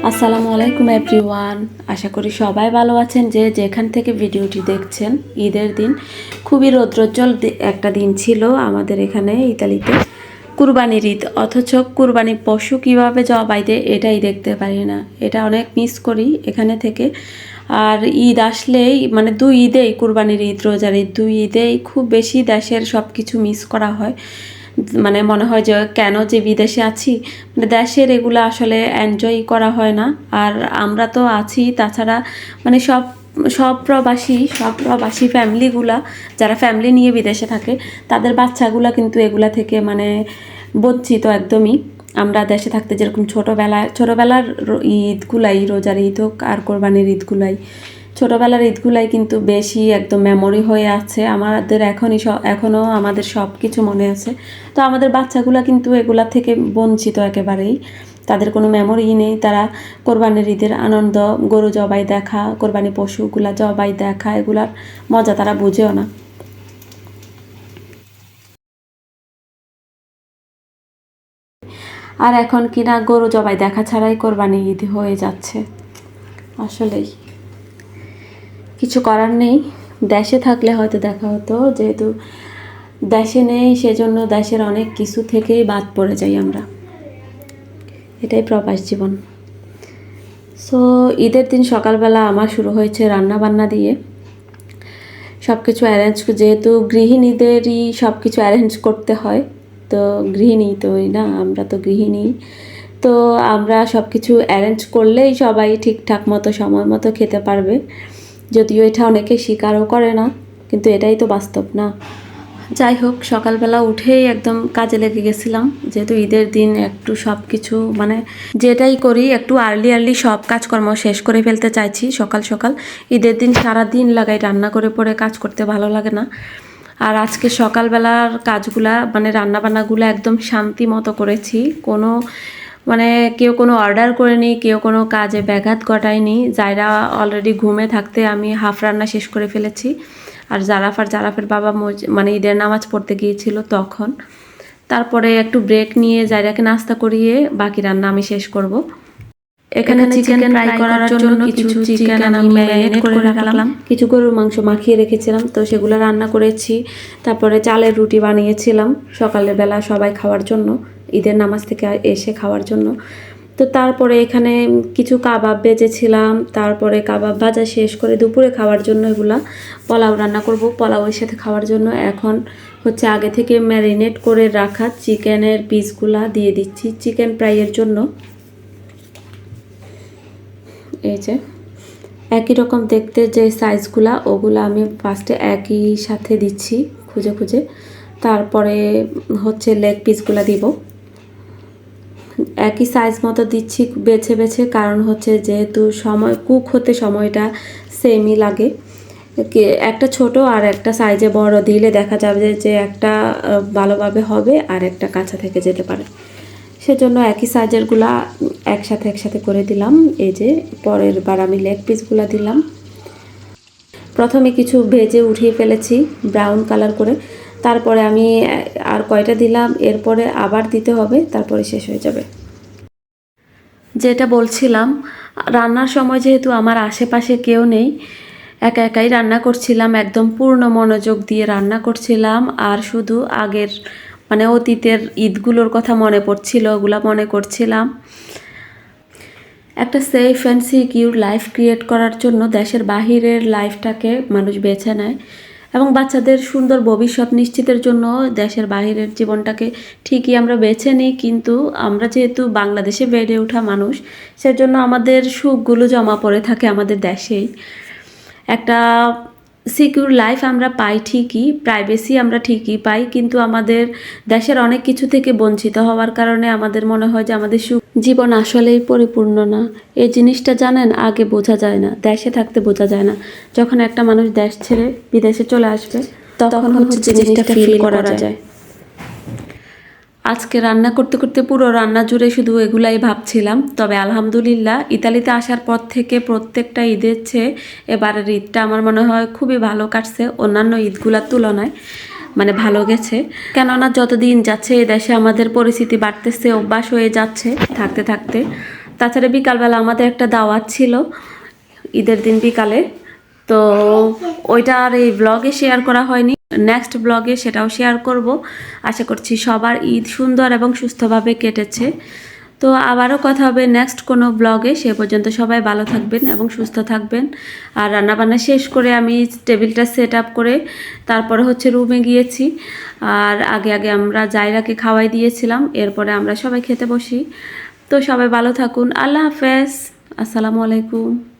আসসালামু আলাইকুম এভরিওয়ান, আশা করি সবাই ভালো আছেন। যে যেখান থেকে ভিডিওটি দেখছেন, ঈদের দিন খুবই রৌদ্রোজ্জ্বল একটা দিন ছিল আমাদের এখানে ইতালিতে। কুরবানির ঈদ, অথচ কুরবানির পশু কীভাবে জবাই দেয় এটাই দেখতে পারি না। এটা অনেক মিস করি এখানে থেকে। আর ঈদ আসলেই মানে দুই ঈদেই, কুরবানির ঈদ, রোজার ঈদ, দুই ঈদেই খুব বেশি দেশের সব কিছু মিস করা হয়। মানে মনে হয় যে কেন যে বিদেশে আছি, মানে দেশের এগুলো আসলে এনজয় করা হয় না। আর আমরা তো আছি, তাছাড়া মানে সব প্রবাসী ফ্যামিলিগুলা, যারা ফ্যামিলি নিয়ে বিদেশে থাকে, তাদের বাচ্চাগুলা কিন্তু এগুলা থেকে মানে বঞ্চিত একদমই। আমরা দেশে থাকতে যেরকম ছোটোবেলার ঈদগুলাই, রোজার ঈদ হোক আর কোরবানির ঈদগুলাই, ছোটোবেলার ঈদগুলাই কিন্তু বেশি একদম মেমোরি হয়ে আছে আমাদের। এখনও আমাদের সব কিছু মনে আছে। তো আমাদের বাচ্চাগুলা কিন্তু এগুলা থেকে বঞ্চিত একেবারেই। তাদের কোনো মেমোরি নেই। তারা কোরবানির ঈদের আনন্দ, গরু জবাই দেখা, কোরবানি পশুগুলা জবাই দেখা, এগুলার মজা তারা বুঝেও না। আর এখন কিনা গরু জবাই দেখা ছাড়াই কোরবানি ঈদ হয়ে যাচ্ছে। আসলেই কিছু করার নেই। দেশে থাকলে হয়তো দেখা হতো, যেহেতু দেশে নেই সেজন্য দেশের অনেক কিছু থেকেই বাদ পড়ে যাই আমরা। এটাই প্রবাস জীবন। সো ঈদের দিন সকালবেলা আমার শুরু হয়েছে রান্না বান্না দিয়ে। সব কিছু অ্যারেঞ্জ, যেহেতু গৃহিণীদেরই সব কিছু অ্যারেঞ্জ করতে হয়, তো গৃহিণী তো না, আমরা তো গৃহিণী। তো আমরা সব কিছু অ্যারেঞ্জ করলেই সবাই ঠিকঠাক মতো সময় মতো খেতে পারবে। যদিও এটা অনেকে স্বীকারও করে না, কিন্তু এটাই তো বাস্তব না। যাই হোক, সকালবেলা উঠেই একদম কাজে লেগে গেছিলাম। যেহেতু ঈদের দিন একটু সব কিছু মানে যেটাই করি একটু আর্লি সব কাজকর্ম শেষ করে ফেলতে চাইছি সকাল সকাল। ঈদের দিন সারা দিন লাগাই রান্না করে পরে কাজ করতে ভালো লাগে না। আর আজকে সকালবেলার কাজগুলা মানে রান্নাবান্নাগুলো একদম শান্তি মতো করেছি। কোনো মানে কেউ কোনো অর্ডার করেনি, কেউ কোনো কাজে ব্যাঘাত ঘটায়নি। যারা অলরেডি ঘুমে থাকতে আমি হাফ রান্না শেষ করে ফেলেছি। আর জারাফের বাবা মানে ঈদের নামাজ পড়তে গিয়েছিল তখন। তারপরে একটু ব্রেক নিয়ে জায়রাকে নাস্তা করিয়ে বাকি রান্না আমি শেষ করব। এখানে চিকেন ফ্রাই করার জন্য কিছু চিকেন আমি ম্যারিনেট করে রাখলাম, কিছু গরুর মাংস মাখিয়ে রেখেছিলাম, তো সেগুলো রান্না করেছি। তারপরে চালের রুটি বানিয়েছিলাম সকালের বেলা সবাই খাওয়ার জন্য, ঈদের নামাজ থেকে এসে খাওয়ার জন্য। তো তারপরে এখানে কিছু কাবাব ভেজেছিলাম। তারপরে কাবাব ভাজা শেষ করে দুপুরে খাওয়ার জন্য এগুলা পোলাও রান্না করব, পোলাওয়ের সাথে খাওয়ার জন্য। এখন হচ্ছে আগে থেকে ম্যারিনেট করে রাখা চিকেনের পিসগুলা দিয়ে দিচ্ছি চিকেন ফ্রাইয়ের জন্য। এই যে একই রকম দেখতে যে সাইজগুলা, ওগুলা আমি ফার্স্টে একই সাথে দিচ্ছি খুঁজে খুঁজে। তারপরে হচ্ছে লেগ পিসগুলা দিব, একই সাইজ মতো দিচ্ছি বেছে বেছে। কারণ হচ্ছে যেহেতু কুক হতে সময়টা সেমই লাগে। একটা ছোট আর একটা সাইজে বড় দিলে দেখা যাবে যে একটা ভালোভাবে হবে আর একটা কাঁচা থেকে যেতে পারে। সেজন্য একই সাইজেরগুলা একসাথে করে দিলাম। এই যে পরের বার আমি লেগ পিসগুলা দিলাম। প্রথমে কিছু ভেজে উঠিয়ে ফেলেছি ব্রাউন কালার করে, তারপরে আমি আর কয়টা দিলাম, এরপরে আবার দিতে হবে, তারপরে শেষ হয়ে যাবে। যেটা বলছিলাম, রান্নার সময় যেহেতু আমার আশেপাশে কেউ নেই, একাই রান্না করছিলাম, একদম পূর্ণ মনোযোগ দিয়ে রান্না করছিলাম। আর শুধু আগের মানে অতীতের ঈদগুলোর কথা মনে পড়ছিল, ওগুলা মনে করছিলাম। একটা safe and secure life create করার জন্য দেশের বাহিরের লাইফটাকে মানুষ বেছে নেয়, এবং বাচ্চাদের সুন্দর ভবিষ্যৎ নিশ্চিতের জন্য দেশের বাহিরের জীবনটাকে ঠিকই আমরা বেছে নিই। কিন্তু আমরা যেহেতু বাংলাদেশে বেড়ে ওঠা মানুষ, সেজন্য আমাদের সুখগুলো জমা পড়ে থাকে আমাদের দেশেই। একটা সিকিউর লাইফ আমরা পাই ঠিকই, প্রাইভেসি আমরা ঠিকই পাই, কিন্তু আমাদের দেশের অনেক কিছু থেকে বঞ্চিত হওয়ার কারণে আমাদের মনে হয় যে আমাদের জীবন আসলেই পরিপূর্ণ না। এই জিনিসটা জানেন, আগে বোঝা যায় না, দেশে থাকতে বোঝা যায় না। যখন একটা মানুষ দেশ ছেড়ে বিদেশে চলে আসবে তখন হচ্ছে জিনিসটা ফিল করা যায়। আজকে রান্না করতে করতে পুরো রান্না জুড়ে শুধু এগুলাই ভাবছিলাম। তবে আলহামদুলিল্লাহ, ইতালিতে আসার পর থেকে প্রত্যেকটা ঈদের চেয়ে এবারের ঈদটা আমার মনে হয় খুবই ভালো কাটছে অন্যান্য ঈদগুলোর তুলনায়। মানে ভালো গেছে। কেননা যতদিন যাচ্ছে এই দেশে আমাদের পরিস্থিতি বাড়তেছে, অভ্যাস হয়ে যাচ্ছে থাকতে থাকতে। তাছাড়া বিকালবেলা আমাদের একটা দাওয়াত ছিল ঈদের দিন বিকালে, তো ওইটা আর এই ব্লগে শেয়ার করা হয়নি। নেক্সট ব্লগে সেটাও শেয়ার করব। আশা করছি সবার ঈদ সুন্দর এবং সুস্থভাবে কেটেছে। তো আবারও কথা হবে নেক্সট কোনো ব্লগে। সে পর্যন্ত সবাই ভালো থাকবেন এবং সুস্থ থাকবেন। আর রান্নাবান্না শেষ করে আমি টেবিলটা সেট আপ করে তারপরে হচ্ছে রুমে গিয়েছি। আর আগে আগে আমরা জায়রাকে খাওয়াই দিয়েছিলাম, এরপরে আমরা সবাই খেতে বসি। তো সবাই ভালো থাকুন। আল্লাহ হাফেজ। আসসালামু আলাইকুম।